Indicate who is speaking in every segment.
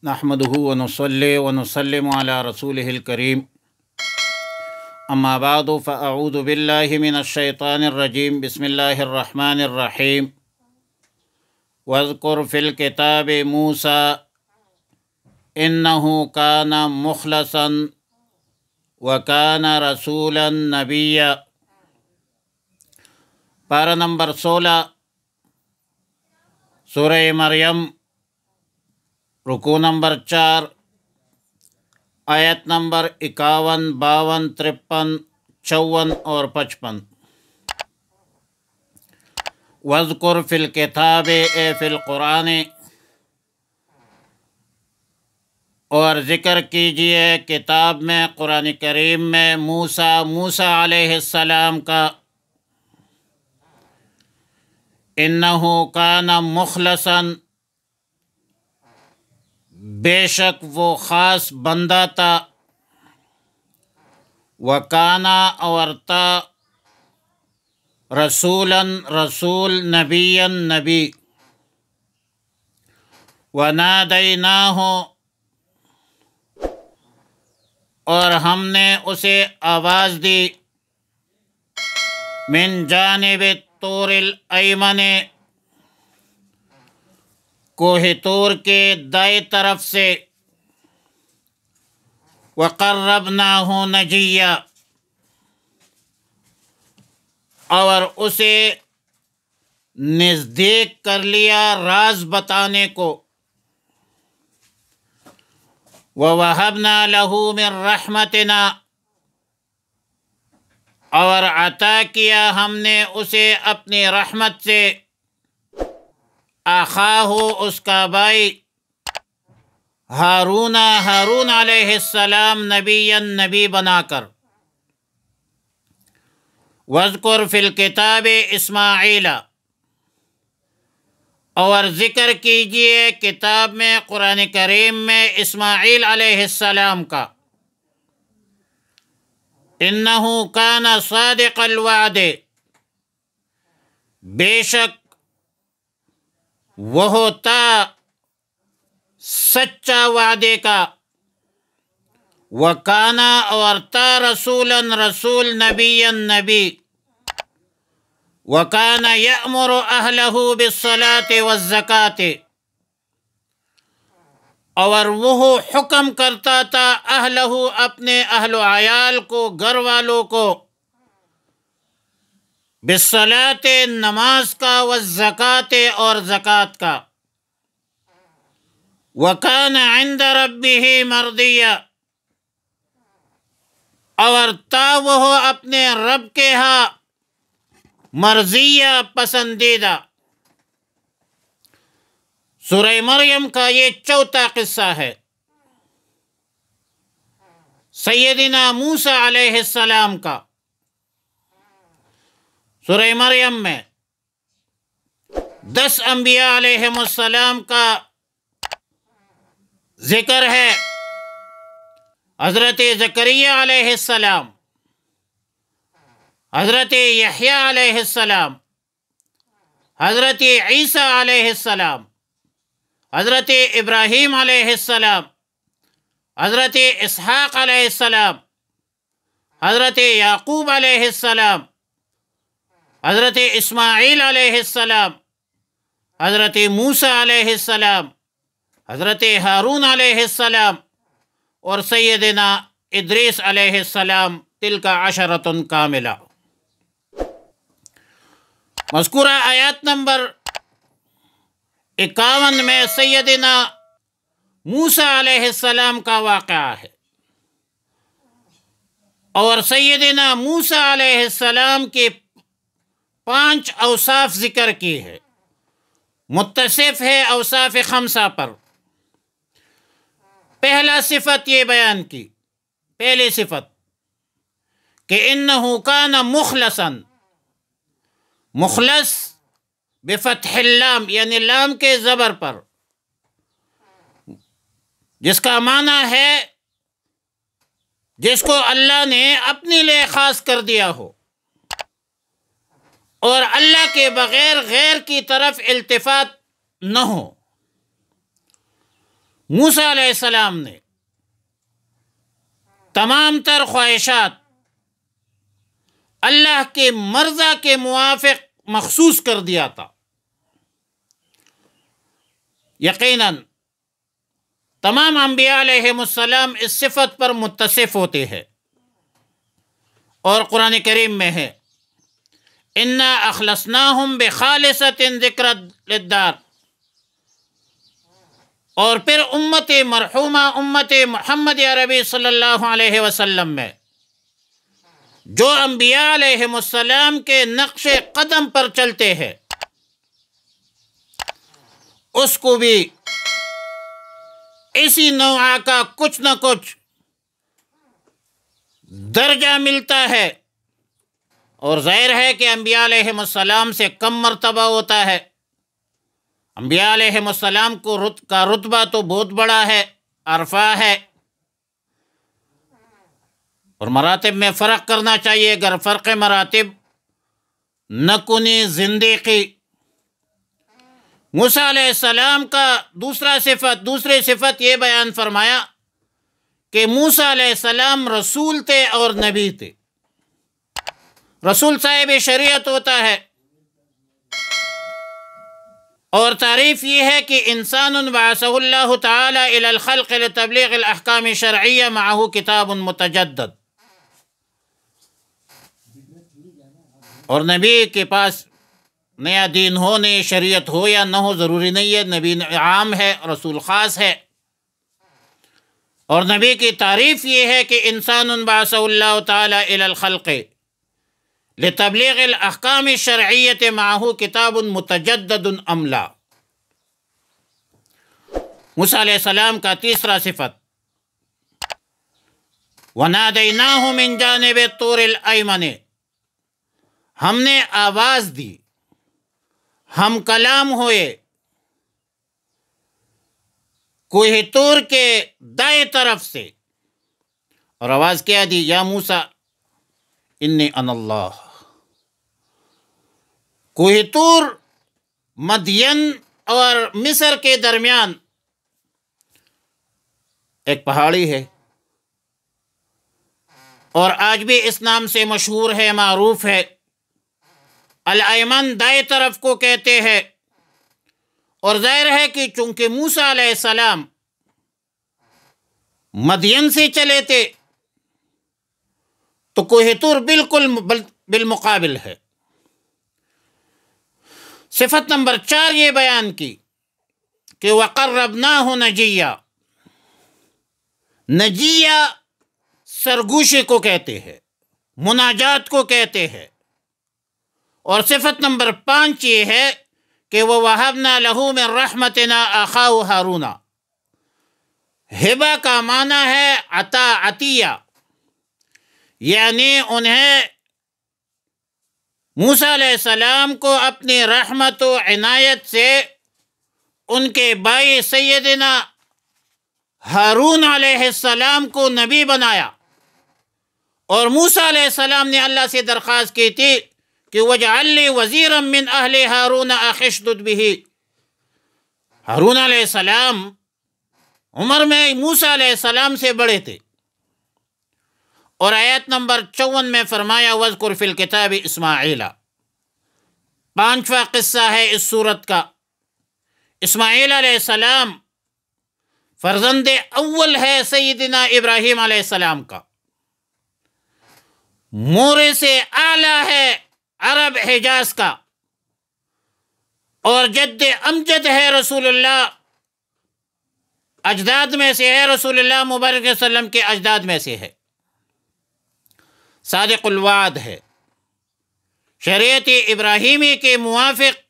Speaker 1: نحمده ونصلي ونسلم على رسوله الكريم اما بعد فاعوذ بالله من الشيطان الرجيم بسم الله الرحمن الرحيم واذكر في الكتاب موسى انه كان مخلصا وكان رسولا نبيا۔ پارہ نمبر 16 سورہ مریم، رکوع نمبر 4، آیت نمبر 51، 52، 53، 54 اور 55۔ وَاذْكُرْ فِي الْكِتَابِ اے فی القرآن، اور ذکر کیجئے کتاب میں، قرآن کریم میں، موسیٰ علیہ السلام کا۔ انہ کان مخلصا، بے شک وہ خاص بندہ تھا، وکانا اور تھا، رسولاً رسول، نبیاً نبی، ونادیناہ اور ہم نے اسے آواز دی، من جانب الطور الایمن، کوہ طور کے دائیں طرف سے، وقربناہ نجیا اور اسے نزدیک کر لیا راز بتانے کو، وَوَهَبْنَا لَهُ مِن رَحْمَتِنَا اور عطا کیا ہم نے اسے اپنی رحمت سے، اخاہ اس کا بھائی، ہارون علیہ السلام، نبی بنا کر۔ وَاذْكُرْ فِي الْكِتَابِ اسماعیل اور ذکر کیجئے کتاب میں، قرآن کریم میں، اسماعیل علیہ السلام کا۔ انہ کان صادق الوعد، بے شک وہ تھا سچا وعدے کا، وکانا اور تھا، رسولاً رسول، نبیاً نبی، وکان یأمر اہلہ بالصلاۃ والزکاۃ اور وہ حکم کرتا تھا، اہلہ اپنے اہل و عیال کو، گھر والوں کو، بالصلاۃ نماز کا، والزکاۃ اور زکوٰۃ کا، وکان عند ربہ مرضیہ اور تھا وہ اپنے رب کے ہاں مرضیہ، پسندیدہ۔ سورہ مریم کا یہ چوتھا قصہ ہے، سیدنا موسیٰ علیہ السلام کا۔ سورہ مریم میں 10 انبیاء علیہم السلام کا ذکر ہے۔ حضرت زکریا علیہ السلام، حضرت یحییٰ علیہ السلام، حضرت عیسیٰ علیہ السلام، حضرت ابراہیم علیہ السلام، حضرت اسحاق علیہ السلام، حضرت یعقوب علیہ السلام، حضرت اسماعیل علیہ السلام، حضرت موسیٰ علیہ السلام، حضرت ہارون علیہ السلام، اور سیدنا ادریس علیہ السلام۔ تلک عشرۃ کاملہ۔ مذکورہ آیات نمبر 51 میں سیدنا موسیٰ علیہ السلام کا واقعہ ہے، اور سیدنا موسیٰ علیہ السلام کے 5 اوصاف ذکر کی ہے، متصف ہے اوصاف 5 پر۔ پہلا صفت یہ بیان کی، پہلی صفت کہ انہ کان مخلصا، مخلص بفتح اللام، یعنی لام کے زبر پر، جس کا معنی ہے جس کو اللہ نے اپنے لیے خاص کر دیا ہو، اور اللہ کے بغیر غیر کی طرف التفات نہ ہو۔ موسیٰ علیہ السلام نے تمام تر خواہشات اللہ کے مرضی کے موافق مخصوص کر دیا تھا۔ یقیناً تمام انبیاء علیہم السلام اس صفت پر متصف ہوتے ہیں، اور قرآن کریم میں ہے اِنَّا أَخْلَصْنَاهُمْ بِخَالِصَةٍ ذِكْرَ لِلدَّارِ، اور پھر امت مرحومہ امت محمد عربی صلی اللہ علیہ وسلم میں جو انبیاء علیہم السلام کے نقش قدم پر چلتے ہیں، اس کو بھی اسی نوع کا کچھ نہ کچھ درجہ ملتا ہے، اور ظاہر ہے کہ انبیاء علیہم السلام سے کم مرتبہ ہوتا ہے۔ انبیاء علیہم السلام کا رتبہ تو بہت بڑا ہے، عرفہ ہے، اور مراتب میں فرق کرنا چاہیے۔ اگر فرق مراتب نہ کنی زندگی۔ موسیٰ علیہ السلام کا دوسری صفت یہ بیان فرمایا کہ موسیٰ علیہ السلام رسول تھے اور نبی تھے۔ رسول صاحب شریعت ہوتا ہے، اور تعریف یہ ہے کہ انسان بعثہ اللہ تعالی الی الخلق لتبلیغ الاحکام شرعیہ معہ کتاب متجدد، اور نبی کے پاس نیا دین ہو، نئی شریعت ہو یا نہ ہو، ضروری نہیں ہے، نبی عام ہے، رسول خاص ہے۔ اور نبی کی تعریف یہ ہے کہ انسان بعثہ اللہ تعالی الی الخلق لتبلیغ الاحکام الشرعیۃ معہ کتاب متجدد املا۔ موسیٰ علیہ السلام کا تیسرا صفت وَنَادَيْنَاهُ مِنْ جَانِبِ الطُّورِ الْأَيْمَنِ، ہم نے آواز دی، ہم کلام ہوئے کوہ طور کے دائیں طرف سے، اور آواز کیا دی؟ یا موسیٰ انی انا اللہ۔ کوہ طور مدین اور مصر کے درمیان ایک پہاڑی ہے، اور آج بھی اس نام سے مشہور ہے، معروف ہے۔ الایمن دائیں طرف کو کہتے ہیں، اور ظاہر ہے کہ چونکہ موسیٰ علیہ السلام مدین سے چلے تھے تو کوہ طور بالکل بالمقابل ہے۔ صفت نمبر 4 یہ بیان کی کہ وَقَرَّبْنَاهُ نَجِيًّا، نجیہ سرگوشی کو کہتے ہیں، مناجات کو کہتے ہیں۔ اور صفت نمبر 5 یہ ہے کہ وَوَهَبْنَا لَهُ مِن رَحْمَتِنَا أَخَاهُ هَارُونَ، ہبہ کا معنی ہے عطا، عطیہ، یعنی انہیں موسیٰ علیہ السلام کو اپنی رحمت و عنایت سے ان کے بھائی سیدنا ہارون علیہ السلام کو نبی بنایا، اور موسیٰ علیہ السلام نے اللہ سے درخواست کی تھی کہ وَاجْعَلْ لِي وَزِيرًا مِّنْ أَهْلِ هَارُونَ أَخِي اشْدُدْ بِهِ۔ ہارون علیہ السلام عمر میں موسیٰ علیہ السلام سے بڑے تھے، اور آیت نمبر 54 میں فرمایا وَاذْكُرْ فِي الْكِتَابِ اسماعیل۔ 5واں قصہ ہے اس سورت کا۔ اسماعیل علیہ السلام فرزند اول ہے سیدنا ابراہیم علیہ السلام کا، مورے سے اعلیٰ ہے عرب حجاز کا، اور جد امجد ہے رسول اللہ، اجداد میں سے ہے، رسول اللہ مبارک صلی اللہ علیہ وسلم کے اجداد میں سے ہے، صادق الوعد ہے، شریعت ابراہیمی کے موافق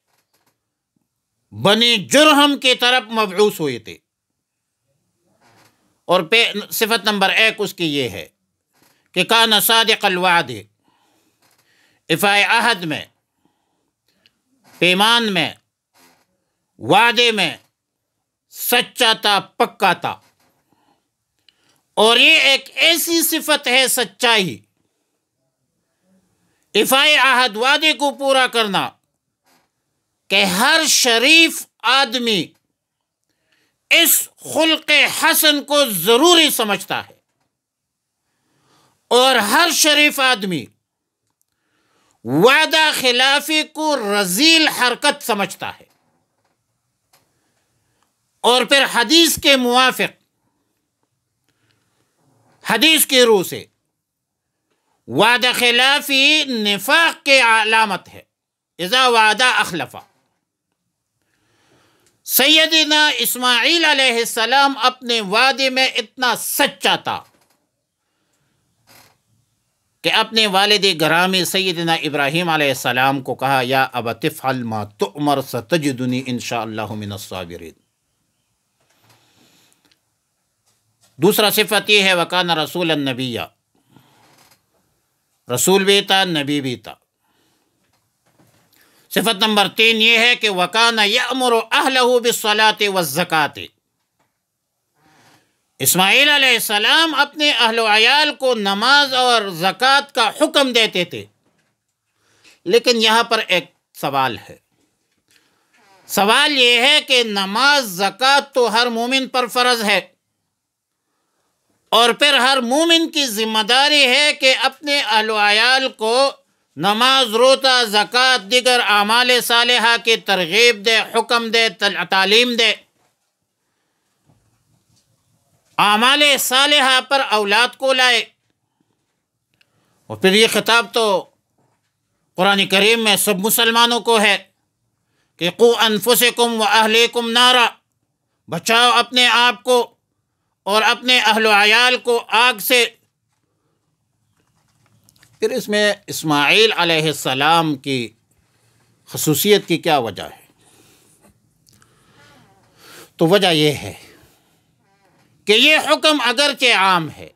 Speaker 1: بنی جرہم کی طرف مبعوث ہوئے تھے۔ اور صفت نمبر 1 اس کی یہ ہے کہ کان صادق الوعد، افائے عہد میں، پیمان میں، وعدے میں سچا تھا، پکا تھا۔ اور یہ ایک ایسی صفت ہے سچائی، افائے عہد، وعدے کو پورا کرنا، کہ ہر شریف آدمی اس خلق حسن کو ضروری سمجھتا ہے، اور ہر شریف آدمی وعدہ خلافی کو رذیل حرکت سمجھتا ہے، اور پھر حدیث کے موافق، حدیث کی روح سے وعدہ خلافی نفاق کی علامت ہے، اذا وعدہ اخلفا۔ سیدنا اسماعیل علیہ السلام اپنے وعدے میں اتنا سچا تھا کہ اپنے والد گرامی سیدنا ابراہیم علیہ السلام کو کہا، یا ابت افعل ما تؤمر ستجدنی انشاءاللہ من الصابرین۔ دوسرا صفت یہ ہے وکان رسول النبی، رسول بھی تھا، نبی بھی تھا۔ صفت نمبر 3 یہ ہے کہ وکان یأمر اہلہ بالصلاۃ والزکاۃ، اسماعیل علیہ السلام اپنے اہل و عیال کو نماز اور زکوٰۃ کا حکم دیتے تھے، لیکن یہاں پر ایک سوال ہے۔ سوال یہ ہے کہ نماز زکوٰۃ تو ہر مومن پر فرض ہے، اور پھر ہر مومن کی ذمہ داری ہے کہ اپنے اہل و عیال کو نماز، روزہ، زکوٰۃ، دیگر اعمال صالحہ کی ترغیب دے، حکم دے، تعلیم دے، اعمال صالحہ پر اولاد کو لائے۔ اور پھر یہ خطاب تو قرآن کریم میں سب مسلمانوں کو ہے کہ قوا انفسکم واہلیکم نارا، بچاؤ اپنے آپ کو اور اپنے اہل و عیال کو آگ سے۔ پھر اس میں اسماعیل علیہ السلام کی خصوصیت کی کیا وجہ ہے؟ تو وجہ یہ ہے کہ یہ حکم اگرچہ عام ہے،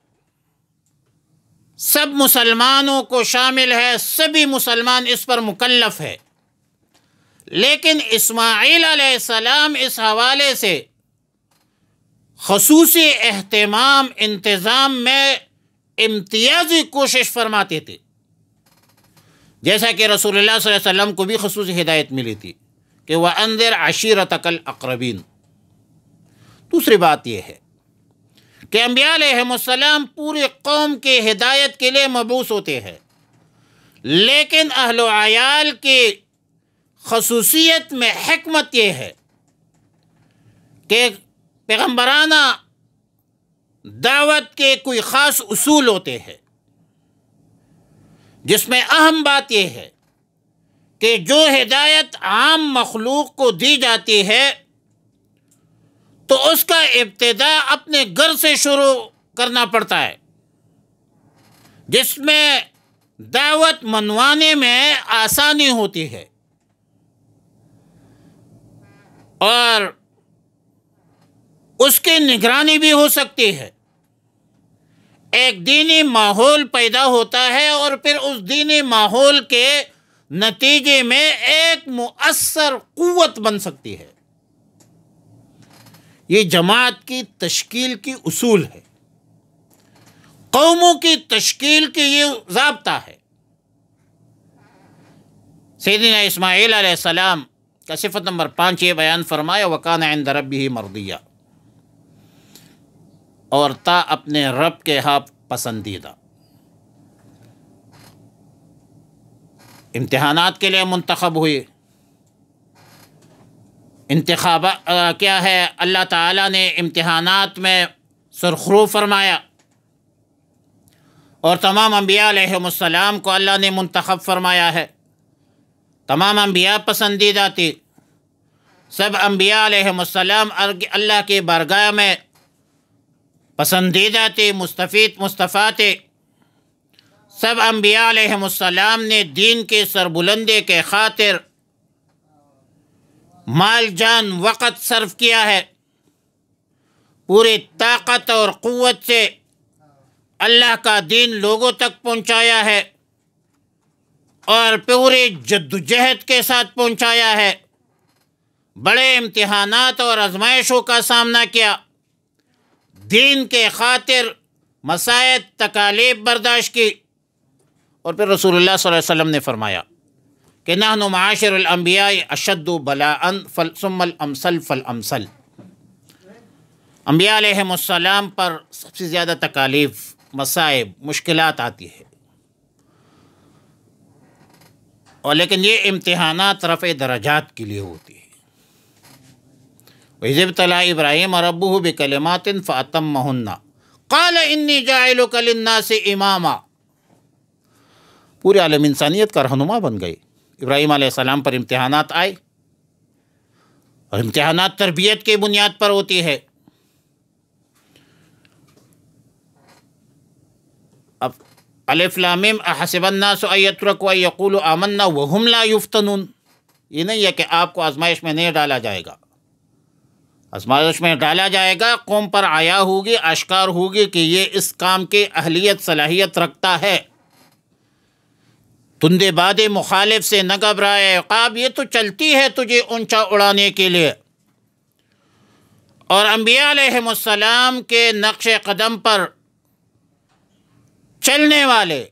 Speaker 1: سب مسلمانوں کو شامل ہے، سبھی مسلمان اس پر مکلف ہے، لیکن اسماعیل علیہ السلام اس حوالے سے خصوصی اہتمام، انتظام میں امتیازی کوشش فرماتے تھے، جیسا کہ رسول اللہ صلی اللہ علیہ وسلم کو بھی خصوصی ہدایت ملی تھی کہ وَأَنذِرْ عَشِيرَتَكَ الْأَقْرَبِينَ۔ دوسری بات یہ ہے کہ انبیاء علیہ السلام پوری قوم کی ہدایت کے لیے مبعوث ہوتے ہیں، لیکن اہل و عیال کی خصوصیت میں حکمت یہ ہے کہ پیغمبرانہ دعوت کے کوئی خاص اصول ہوتے ہیں، جس میں اہم بات یہ ہے کہ جو ہدایت عام مخلوق کو دی جاتی ہے تو اس کا ابتدا اپنے گھر سے شروع کرنا پڑتا ہے، جس میں دعوت منوانے میں آسانی ہوتی ہے اور اس کی نگرانی بھی ہو سکتی ہے۔ ایک دینی ماحول پیدا ہوتا ہے اور پھر اس دینی ماحول کے نتیجے میں ایک مؤثر قوت بن سکتی ہے۔ یہ جماعت کی تشکیل کی اصول ہے، قوموں کی تشکیل کی یہ ضابطہ ہے۔ سیدنا اسماعیل علیہ السلام کا صفت نمبر 5 یہ بیان فرمایا وَكَانَ عِنْدَ رَبِّهِ مَرْضِيًّا، اور تا اپنے رب کے ہاں پسندیدہ۔ امتحانات کے لیے منتخب ہوئی، انتخاب کیا ہے؟ اللہ تعالیٰ نے امتحانات میں سرخرو فرمایا، اور تمام انبیاء علیہ السلام کو اللہ نے منتخب فرمایا ہے۔ تمام انبیاء پسندیدہ تھی، سب انبیاء علیہ السلام اللہ کی بارگاہ میں پسندیدہ تھی، مستفید مصطفیٰ تھے۔ سب انبیاء علیہ السلام نے دین کے سربلندی کے خاطر مال جان وقت صرف کیا ہے، پوری طاقت اور قوت سے اللہ کا دین لوگوں تک پہنچایا ہے اور پوری جدوجہد کے ساتھ پہنچایا ہے، بڑے امتحانات اور آزمائشوں کا سامنا کیا، دین کے خاطر مصائب تکالیف برداشت کی۔ اور پھر رسول اللہ صلی اللہ علیہ وسلم نے فرمایا کہ نحن معاشر الانبیاء اشد بلاء ثم الامثل فالامثل، انبیاء علیہم السلام پر سب سے زیادہ تکالیف، مصائب، مشکلات آتی ہے، اور لیکن یہ امتحانات رفع درجات کے لیے ہوتی ہے۔ وَإِذِ ابْتَلَىٰ إِبْرَاهِيمَ رَبُّهُ بِكَلِمَاتٍ فَأَتَمَّهُنَّ قَالَ إِنِّي جَاعِلُكَ لِلنَّاسِ إِمَامًا۔ پورے عالم انسانیت کا رہنما بن گئے۔ ابراہیم علیہ السلام پر امتحانات آئے، اور امتحانات تربیت کی بنیاد پر ہوتی ہے۔ اب الف لام میم احسب الناس ان یترکوا ان یقولوا آمنا وهم لا یفتنون، یہ نہیں ہے کہ آپ کو آزمائش میں نہیں ڈالا جائے گا، آزمائش میں ڈالا جائے گا، قوم پر آیا ہوگی، آشکار ہوگی کہ یہ اس کام کی اہلیت صلاحیت رکھتا ہے۔ تندے باد مخالف سے نہ گھبرائے عقاب، یہ تو چلتی ہے تجھے اونچا اڑانے کے لیے۔ اور انبیاء علیہم السلام کے نقش قدم پر چلنے والے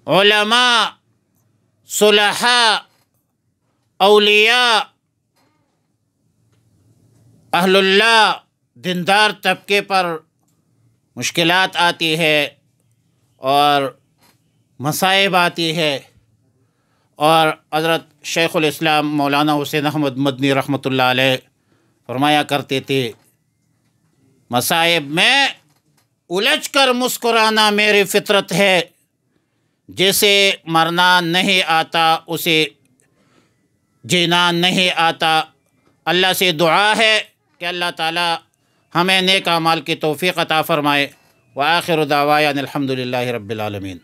Speaker 1: علماء، صلحاء، اولیاء، اہل اللہ، دیندار طبقے پر مشکلات آتی ہے اور مصائب آتی ہے، اور حضرت شیخ الاسلام مولانا حسین احمد مدنی رحمۃ اللہ علیہ فرمایا کرتے تھے، مصائب میں الجھ کر مسکرانا میری فطرت ہے، جسے مرنا نہیں آتا اسے جینا نہیں آتا۔ اللہ سے دعا ہے کہ اللہ تعالی ہمیں نیک اعمال کی توفیق عطا فرمائے۔ وآخر دعوانا الحمد للہ رب العالمین۔